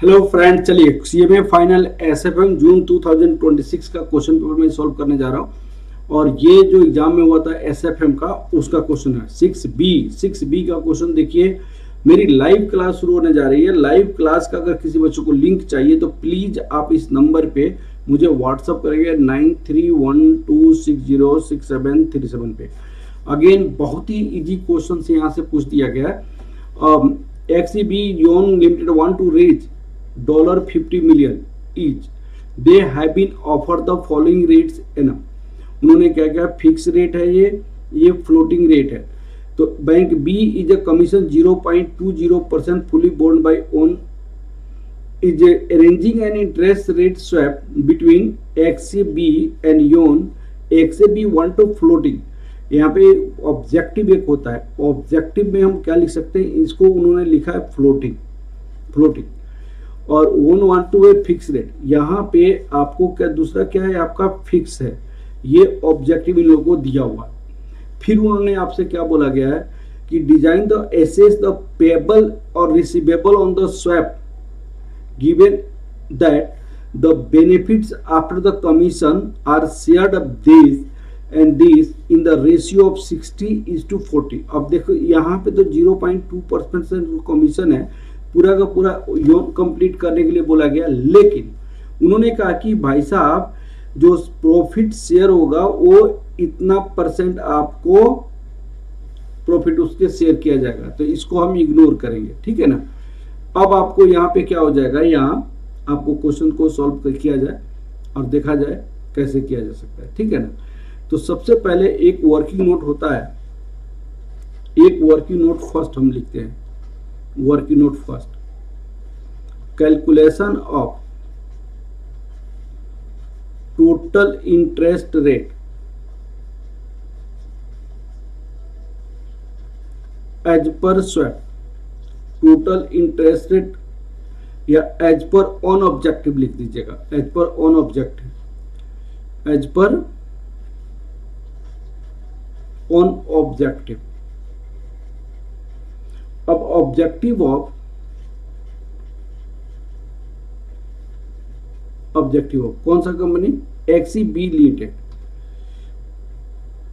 Hello friend, चलिए CMA final SFM जून 2026 का question paper मैं सॉल्व करने जा रहा हूँ। और ये जो एग्जाम में हुआ था एसएफएम का, उसका क्वेश्चन है 6बी का क्वेश्चन। देखिए, मेरी लाइव क्लास शुरू होने जा रही है। लाइव क्लास का अगर किसी बच्चों को लिंक चाहिए तो प्लीज आप इस नंबर पे मुझे व्हाट्सअप करेंगे 9312606737 पे। अगेन बहुत ही इजी क्वेश्चन से यहाँ से पूछ दिया गया है। XCB Yon Limited want to reach $50 million each. They have been offered the following rates enough. उन्होंने क्या क्या फिक्स रेट है, ये फ्लोटिंग रेट है। तो bank B is a commission 0.20% fully bond by own is arranging an interest rate swap between XCB and Yon. XCB want to floating. यहाँ पे objective एक होता है, ऑब्जेक्टिव में हम क्या लिख सकते हैं, इसको उन्होंने लिखा है फ्लोटिंग और ओन वांट टू है फिक्स रेट। यहाँ पे आपको क्या दूसरा क्या है, आपका फिक्स है, ये ऑब्जेक्टिव इन लोगों को दिया हुआ। फिर उन्होंने आपसे क्या बोला गया है कि design the assess the payable और receivable on the swap given that the benefits after the commission are shared of this and this in the ratio of 60:40। अब देखो यहाँ पे तो 0.2% कमीशन है, पूरा का पूरा योन कंप्लीट करने के लिए बोला गया। लेकिन उन्होंने कहा कि भाई साहब जो प्रॉफिट शेयर होगा वो इतना परसेंट आपको प्रॉफिट उसके शेयर किया जाएगा, तो इसको हम इग्नोर करेंगे, ठीक है ना। अब आपको यहाँ पे क्या हो जाएगा, यहाँ आपको क्वेश्चन को सॉल्व किया जाए और देखा जाए कैसे किया जा सकता है, ठीक है ना। तो सबसे पहले एक वर्किंग नोट होता है, एक वर्किंग नोट फर्स्ट हम लिखते हैं। Working note first, calculation of total interest rate as per swap. Total interest rate या एज पर ऑन ऑब्जेक्टिव लिख दीजिएगा, as per on objective, as per on objective. अब ऑब्जेक्टिव ऑफ कौन सा company, XEB limited,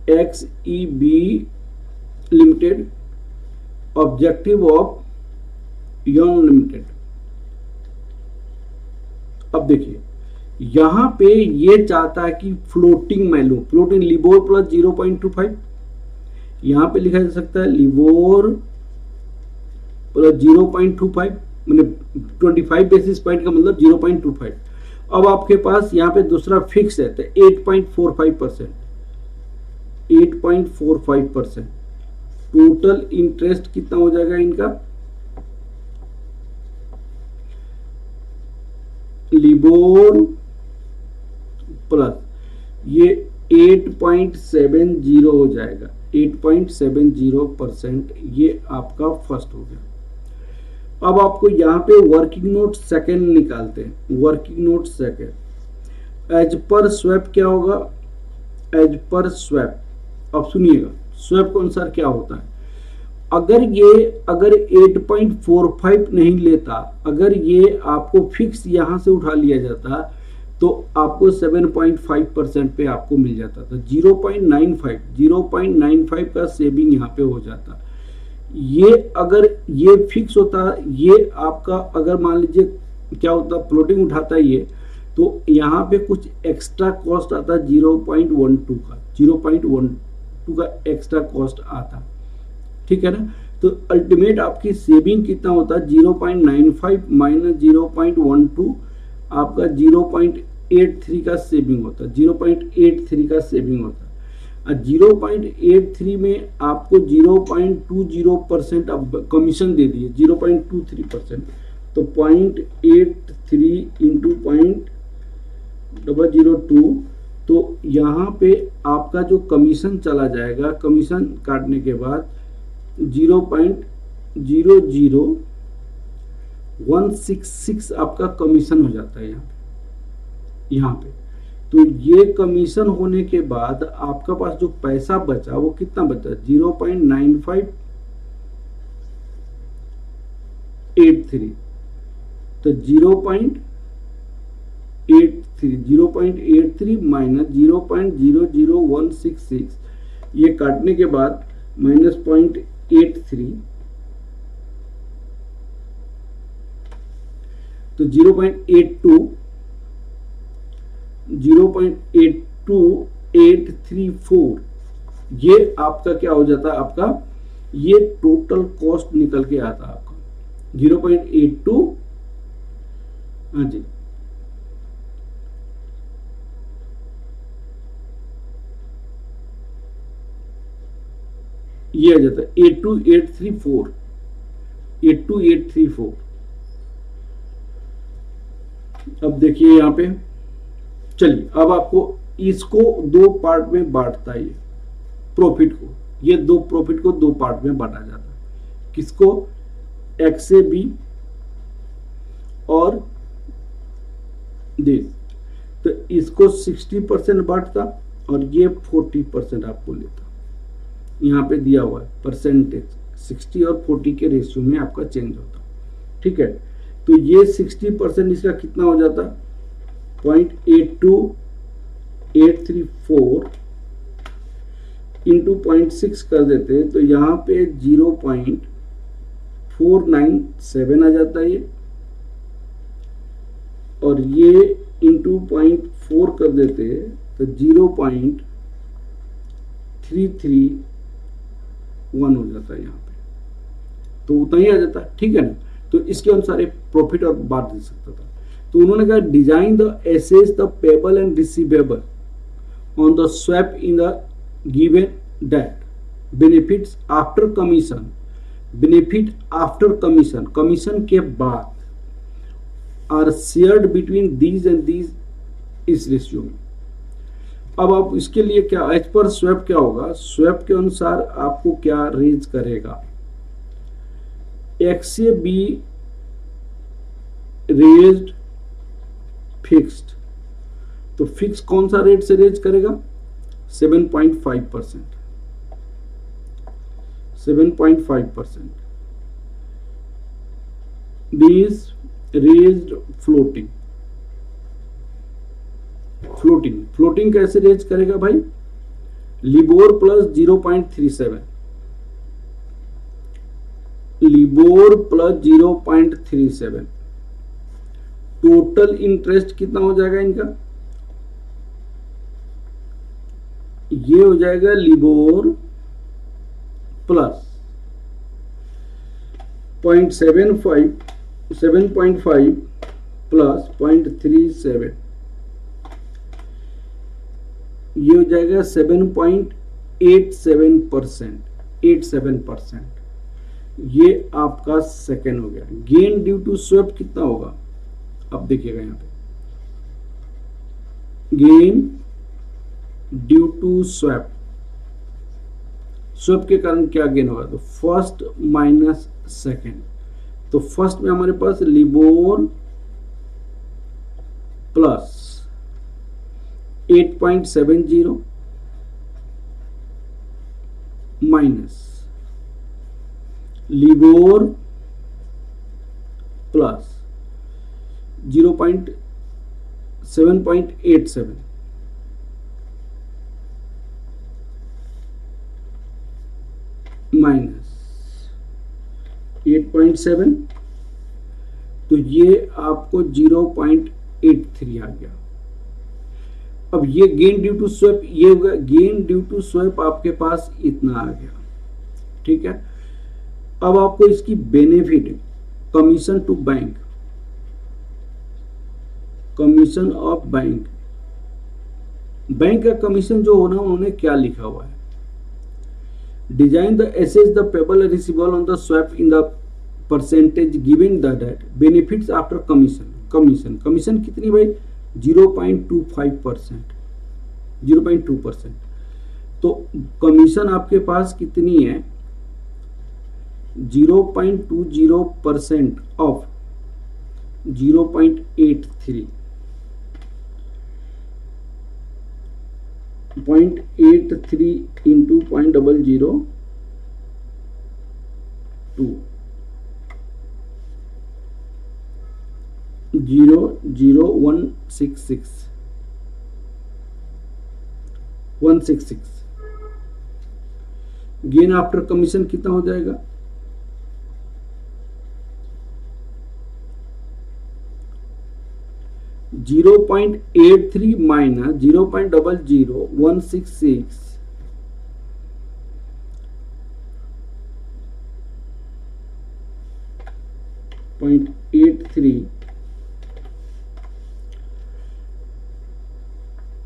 XEB limited, objective of योन limited. अब देखिए यहां पे ये चाहता है कि फ्लोटिंग मैं लूं, फ्लोटिंग लिबोर प्लस 0.25, यहां पे लिखा जा सकता है लिबोर प्लस 0.25, मैंने 25 बेसिस पॉइंट का मतलब 0.25। अब आपके पास यहाँ पे दूसरा फिक्स है तो 8.45%। टोटल इंटरेस्ट कितना हो जाएगा इनका, लिबोर प्लस ये 8.70 हो जाएगा, 8.70%। ये आपका फर्स्ट हो गया। अब आपको यहाँ पे वर्किंग नोट सेकंड निकालते हैं। Working note second, as per swap क्या होगा, एज पर स्वैप। अब सुनिएगा स्वैप के अनुसार क्या होता है। अगर 8.45 नहीं लेता, अगर ये आपको फिक्स यहां से उठा लिया जाता तो आपको 7.5% पे आपको मिल जाता था। 0.95 का सेविंग यहाँ पे हो जाता। ये अगर ये फिक्स होता, ये आपका अगर मान लीजिए क्या होता, फ्लोटिंग उठाता है ये, तो यहाँ पे कुछ एक्स्ट्रा कॉस्ट आता 0.12 का एक्स्ट्रा कॉस्ट आता, ठीक है ना। तो अल्टीमेट आपकी सेविंग कितना होता है, 0.95 माइनस 0.12 आपका 0.83 का सेविंग होता है, 0.83 का सेविंग होता है। 0.83 में आपको 0.20% अब कमीशन दे दिए, 0.23%, तो 0.83 इंटू 0.002, तो यहाँ पे आपका जो कमीशन चला जाएगा, कमीशन काटने के बाद 0.00166 आपका कमीशन हो जाता है यहाँ पे। तो ये कमीशन होने के बाद आपका पास जो पैसा बचा वो कितना बचा, 0.9583। तो 0.83 माइनस 0.00166, ये काटने के बाद माइनस 0.83, तो 0.82834, ये आपका क्या हो जाता है, आपका ये टोटल कॉस्ट निकल के आता है आपका 0.82, हाँ जी, ये आ जाता है 82834। अब देखिए यहाँ पे, चलिए अब आपको इसको दो पार्ट में बांटता है, ये प्रॉफिट को, ये दो प्रॉफिट को दो पार्ट में बांटा जाता है, किसको, एक्स ए बी और दिस, तो इसको 60% बांटता और ये 40% आपको लेता, यहाँ पे दिया हुआ है परसेंटेज 60 और 40 के रेशियो में आपका चेंज होता, ठीक है। तो ये 60% इसका कितना हो जाता, 0.82834 इंटू 0.6 कर देते, तो यहाँ पे 0.497 आ जाता है ये, और ये इंटू 0.4 कर देते तो 0.331 हो जाता है यहाँ पे, तो उतना ही आ जाता है, ठीक है ना। तो इसके अनुसार प्रॉफिट और बांट दे सकता था। तो उन्होंने कहा design the assets the payable and receivable on the swap in the given date, benefits after commission, benefit after commission, commission के बाद are shared between these and these इस रेशियो में। अब आप इसके लिए क्या एज पर स्वैप क्या होगा, स्वैप के अनुसार आपको क्या रेज करेगा, एक्स से बी रेज्ड फिक्स्ड, तो फिक्स कौन सा रेट से रेज करेगा, 7.5%, 7.5%, बीज रेज्ड फ्लोटिंग, फ्लोटिंग कैसे रेज करेगा भाई, LIBOR plus 0.37, LIBOR plus 0.37, total interest कितना हो जाएगा इनका, ये हो जाएगा लिबोर प्लस 7.5 प्लस 0.37, ये हो जाएगा 7.87%, ये आपका सेकेंड हो गया। गेन ड्यू टू स्वैप कितना होगा, अब देखिएगा यहाँ पे, gain due to swap, swap के कारण क्या गेन होगा, तो फर्स्ट माइनस सेकेंड, तो फर्स्ट में हमारे पास LIBOR plus 8.70 minus LIBOR plus 7.87 minus 8.7, तो ये आपको 0.83 आ गया। अब ये गेन ड्यू टू स्वैप, ये होगा गेन ड्यू टू स्वैप आपके पास इतना आ गया, ठीक है। अब आपको इसकी benefit, commission to bank, commission of bank, bank का कमीशन जो होना, उन्होंने क्या लिखा हुआ है, design the assets the payable receivable on the swap in the percentage given the date, benefits after commission, commission कितनी भाई, 0.25%, 0.2%, तो कमीशन आपके पास कितनी है, 0.20% of 0.83, 0.83 into 0.002, 166 gain after commission कितना हो जाएगा? 0.83 माइनस 0.00166 0.83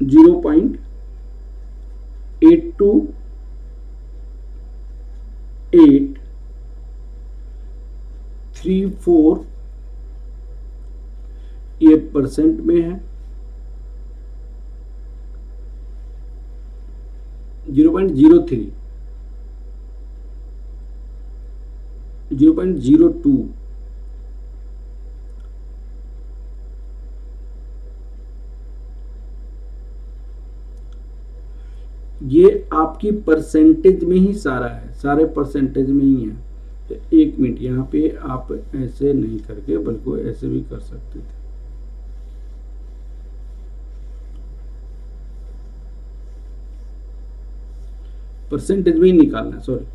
0.82834834 ये परसेंट में है। 0.03 0.02 ये आपकी परसेंटेज में ही सारा है, सारे परसेंटेज में ही है। तो एक मिनट, यहाँ पे आप ऐसे नहीं करके बल्कि ऐसे भी कर सकते थे। परसेंटेज में ही निकालना है, सॉरी।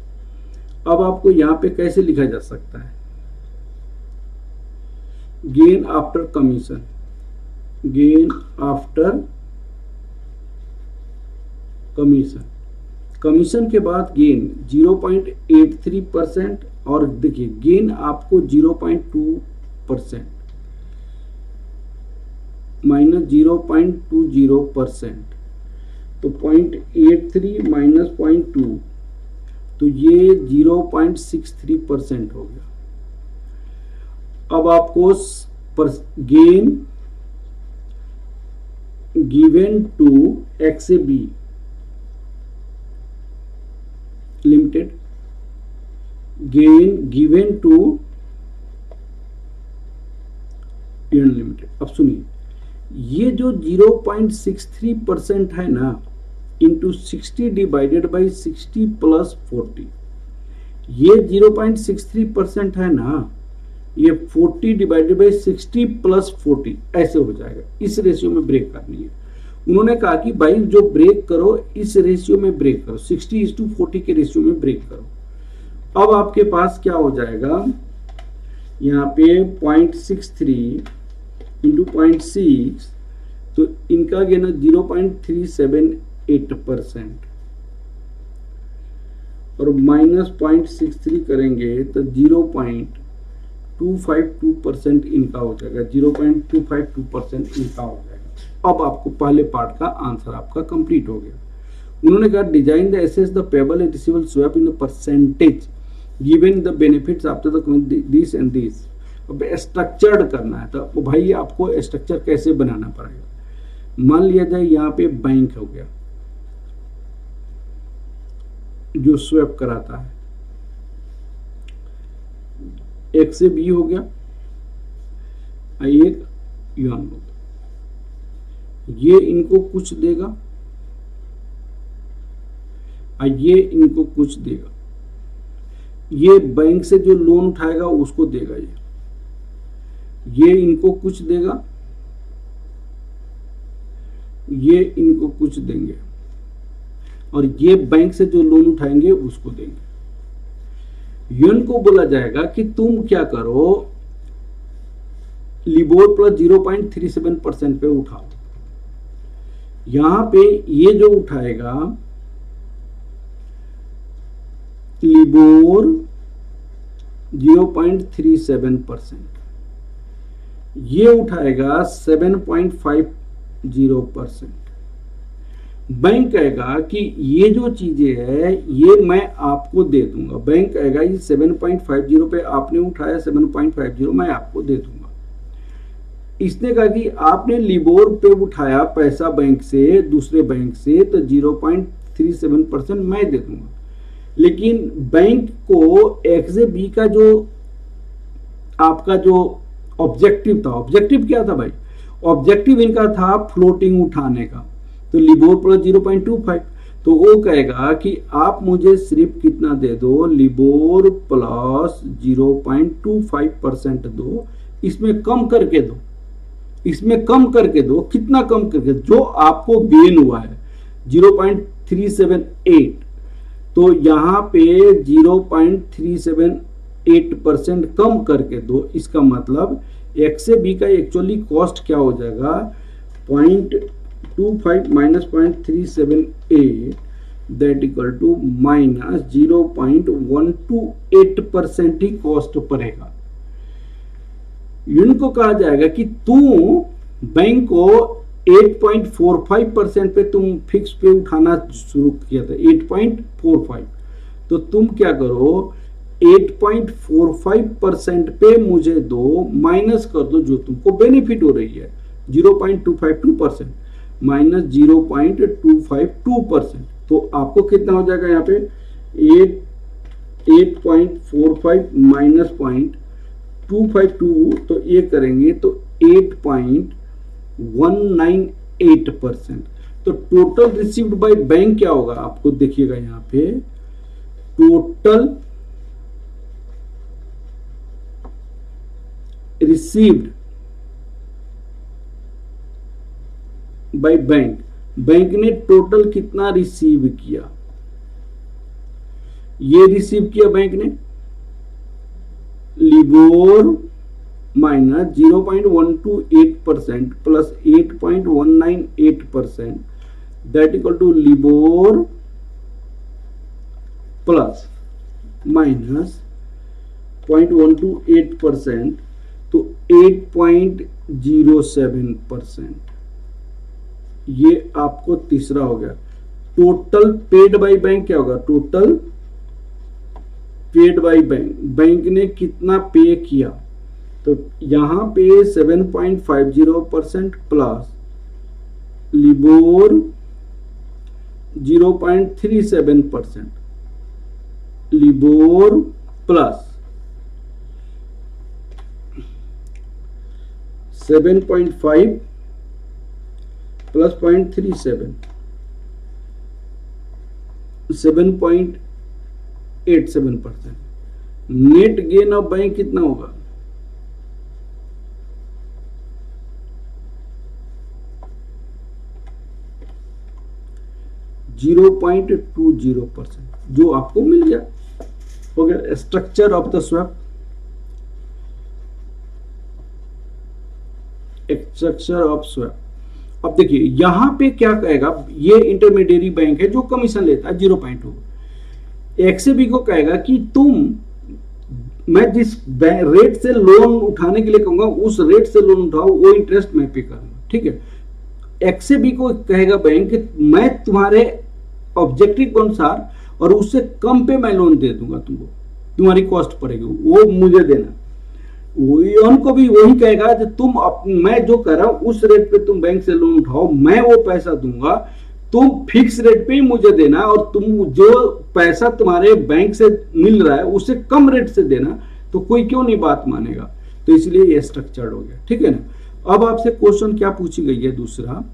अब आपको यहाँ पे कैसे लिखा जा सकता है? Gain after commission, gain after commission, commission के बाद गेन 0.83% और देखिए गेन आपको 0.2% माइनस 0.20%, तो 0.83 माइनस 0.2 तो ये 0.63% हो गया। अब आपको gain given to XAB limited, gain given to union limited. अब सुनिए, ये जो 0.63% है ना, इंटू 60 डिवाइडेड बाई 60 प्लस 40, ये 0.63% है ना, ये 40 डिवाइडेड बाई 60 प्लस 40 ऐसे हो जाएगा। इस रेशियो में ब्रेक करनी है। उन्होंने कहा कि भाई जो ब्रेक करो इस रेशियो में ब्रेक करो, 60:40 के रेशियो में ब्रेक करो। अब आपके पास क्या हो जाएगा, यहाँ पे 0.63 इंटू 0.6, तो इनका गेन 0.378% और माइनस 0.63 करेंगे तो 0.252% इनका हो जाएगा, 0.252% इनका हो जाएगा। अब आपको पहले पार्ट का आंसर आपका कंप्लीट हो गया। उन्होंने कहा design the assess the payable and receivable swap in the percentage given the benefits after the this and this. अब स्ट्रक्चर्ड करना है, तो भाई आपको स्ट्रक्चर कैसे बनाना पड़ेगा। मान लिया जाए यहाँ पे बैंक हो गया जो स्वैप कराता है, एक से बी हो गया, एक यून हो गया, ये इनको कुछ देगा, ये इनको कुछ देगा, ये बैंक से जो लोन उठाएगा उसको देगा, ये इनको कुछ देगा, ये इनको कुछ देंगे, और ये बैंक से जो लोन उठाएंगे उसको देंगे। यून को बोला जाएगा कि तुम क्या करो, लिबोर प्लस 0.37% पे उठाओ। यहां पे ये जो उठाएगा लिबोर 0.37%, ये उठाएगा 7.50%। बैंक कहेगा कि ये जो चीजें है ये मैं आपको दे दूंगा। बैंक कहेगा ये 7.50 पे आपने उठाया, 7.50 मैं आपको दे दूंगा। इसने कहा कि आपने लिबोर पे उठाया पैसा बैंक से, दूसरे बैंक से, तो 0.37% मैं दे दूंगा। लेकिन बैंक को XAB का जो आपका जो ऑब्जेक्टिव था, ऑब्जेक्टिव क्या था भाई, ऑब्जेक्टिव इनका था फ्लोटिंग उठाने का, तो लिबोर प्लस 0.25, तो वो कहेगा कि आप मुझे सिर्फ कितना दे दो, लिबोर प्लस 0.25% दो, इसमें कम करके दो। इसमें कम करके दो, कितना कम करके, जो आपको गेन हुआ है 0.378, तो यहाँ पे 0.378% कम करके दो। इसका मतलब एक्स से बी का एक्चुअली कॉस्ट क्या हो जाएगा, 0.25 minus 0.378 that equal to minus 0.128% ही कॉस्ट पड़ेगा। इनको कहा जाएगा कि तू बैंक को 8.45% पे तुम फिक्स पे उठाना शुरू किया था, 8.45, तो तुम क्या करो 8.45% पे मुझे दो, माइनस कर दो जो तुमको बेनिफिट हो रही है 0.252% माइनस 0.252%, तो आपको कितना हो जाएगा यहाँ पे 8.45 माइनस 0.252, तो ये करेंगे तो 8.198%। तो टोटल रिसीव्ड बाय बैंक क्या होगा, आपको देखिएगा यहाँ पे total received by bank, bank ने टोटल कितना रिसीव किया, ये रिसीव किया बैंक ने LIBOR minus 0.128% plus 8.198% that equal to LIBOR plus minus 0.128%, तो 8.07%, ये आपको तीसरा हो गया। टोटल पेड बाय बैंक क्या होगा, total paid by bank, bank ने कितना पे किया, तो यहां पे 7.50% plus LIBOR 0.37%, LIBOR plus 7.5 plus 0.37 7.87%, net gain of bank कितना होगा, %0.20%, जो आपको मिल गया। हो गया structure of the swap, structure of swap. अब देखिए यहां पे क्या कहेगा, ये इंटरमीडिएरी बैंक है जो कमीशन लेता है 0.2, एक्सएबी को कहेगा कि मैं जिस रेट से लोन उठाने के लिए कहूंगा उस रेट से लोन उठाओ, वो इंटरेस्ट मैं पे करूंगा, ठीक है। एक्सएबी को कहेगा बैंक मैं तुम्हारे ऑब्जेक्टिव के अनुसार और उससे कम पे मैं लोन दे दूंगा तुमको, तुम्हारी कॉस्ट पड़ेगी वो मुझे देना। उनको भी वही कहेगा कि मैं जो कर रहा हूं उस रेट पे तुम बैंक से लोन उठाओ, मैं वो पैसा दूंगा, तुम फिक्स रेट पे ही मुझे देना और तुम जो पैसा तुम्हारे बैंक से मिल रहा है उससे कम रेट से देना, तो कोई क्यों नहीं बात मानेगा। तो इसलिए ये स्ट्रक्चर्ड हो गया, ठीक है ना। अब आपसे क्वेश्चन क्या पूछी गई है दूसरा,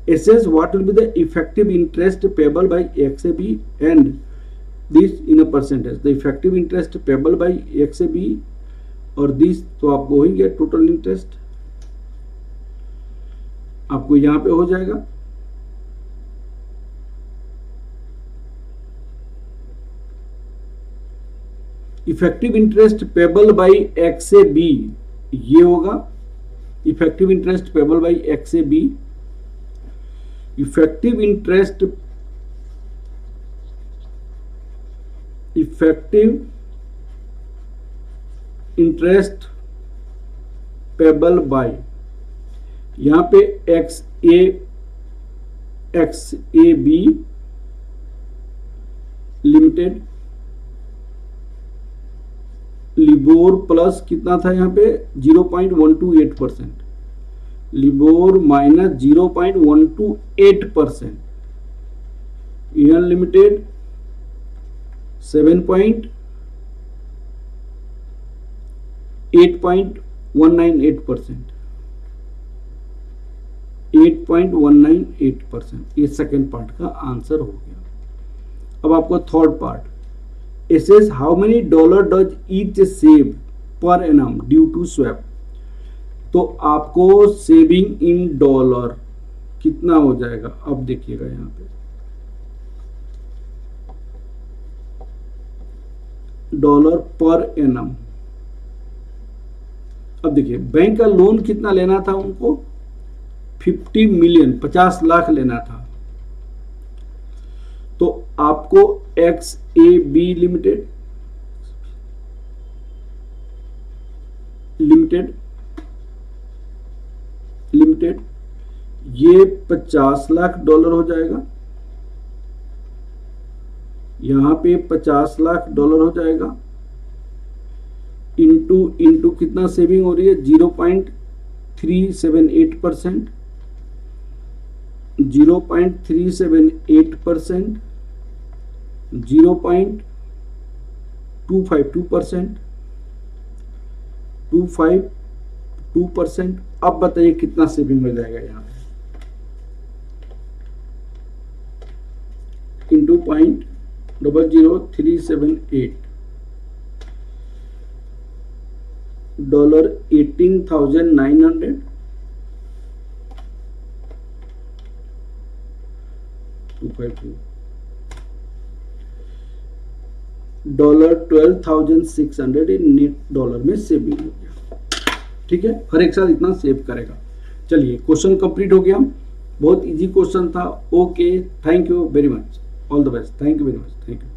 assess what will be the effective interest payable by XAB and this in a percentage, the effective interest payable by XAB और दिस, तो आपको हो ही गया टोटल इंटरेस्ट, आपको यहां पे हो जाएगा effective interest payable by XAB, ये होगा effective interest payable by XAB, effective interest payable by, यहां पे XAB लिमिटेड, लिबोर प्लस कितना था यहाँ पे 0.128%, लिबोर माइनस 0.128%, यूनियन लिमिटेड 8.198%, ये सेकेंड पार्ट का आंसर हो गया। अब आपको third part, it says how many dollar does each save per annum due to swap, तो तो आपको सेविंग इन डॉलर कितना हो जाएगा, अब देखिएगा यहाँ पे डॉलर पर एनम। अब देखिए बैंक का लोन कितना लेना था उनको, 50 मिलियन, 50 लाख लेना था। तो आपको XAB लिमिटेड ये 50 लाख डॉलर हो जाएगा, यहां पे 50 लाख डॉलर हो जाएगा, इंटू कितना सेविंग हो रही है, 0.378%, 0.378%, 0.252%, 252%। अब बताइए कितना सेविंग हो जाएगा यहाँ पे, into 0.00378 dollar 18,900, dollar 12,600 net dollar में सेविंग हो गया। ठीक है, हर एक साल इतना सेव करेगा। चलिए क्वेश्चन कंप्लीट हो गया, बहुत इजी क्वेश्चन था। Okay, thank you very much, all the best, thank you very much, thank you.